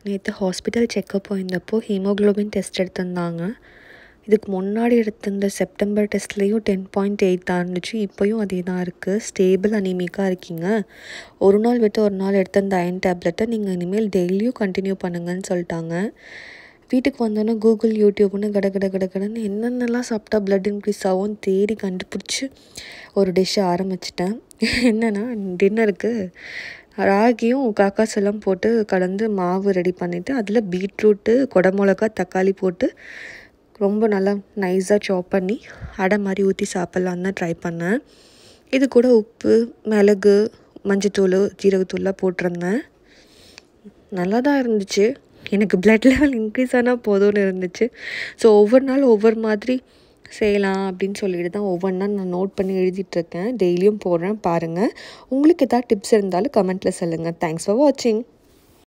நேற்று hospital checkup போயிருந்தப்போ haemoglobin test எடுத்திருந்தாங்க. இதுக்கு முன்னாடி எடுத்திருந்த செப்டம்பர் டெஸ்ட்லேயும் 10.8 தான் இருந்துச்சு. இப்போயும் அதே தான் இருக்குது. ஸ்டேபிள் அனீமிக்காக இருக்கீங்க. ஒரு நாள் விட்டு ஒரு நாள் எடுத்த அந்த அயன் டேப்லெட்டை நீங்கள் இனிமேல் டெய்லியும் கண்டினியூ பண்ணுங்கன்னு சொல்லிட்டாங்க. வீட்டுக்கு வந்தோன்னே கூகுள் யூடியூப்னு கடன்னு என்னென்னலாம் சாப்பிட்டா ப்ளட் இன்க்ரீஸ் ஆகும் தேடி கண்டுபிடிச்சி ஒரு டிஷ்ஷை ஆரம்பிச்சிட்டேன். என்னென்னா டின்னருக்கு ராகியும் காக்காசெல்லாம் போட்டு கலந்து மாவு ரெடி பண்ணிவிட்டு அதில் பீட்ரூட்டு குடமிளகா தக்காளி போட்டு ரொம்ப நல்லா நைஸாக சாப் பண்ணி அடை மாதிரி ஊற்றி சாப்பிட்லான்னு தான் ட்ரை பண்ணேன். இது கூட உப்பு மிளகு மஞ்சத்தூள் ஜீரகத்தூள்லாம் போட்டிருந்தேன். நல்லா தான் இருந்துச்சு. எனக்கு ப்ளட் லெவல் இன்க்ரீஸ் ஆனால் போதும்னு இருந்துச்சு. ஸோ ஒவ்வொரு நாள் ஒவ்வொரு மாதிரி செய்யலாம் அப்படின்னு சொல்லிட்டு தான் ஒவ்வொன்றா நான் நோட் பண்ணி எழுதிட்டுருக்கேன். டெய்லியும் போடுறேன் பாருங்கள். உங்களுக்கு எதாவது டிப்ஸ் இருந்தாலும் கமெண்ட்டில் சொல்லுங்கள். தேங்க்ஸ் ஃபார் வாட்சிங்.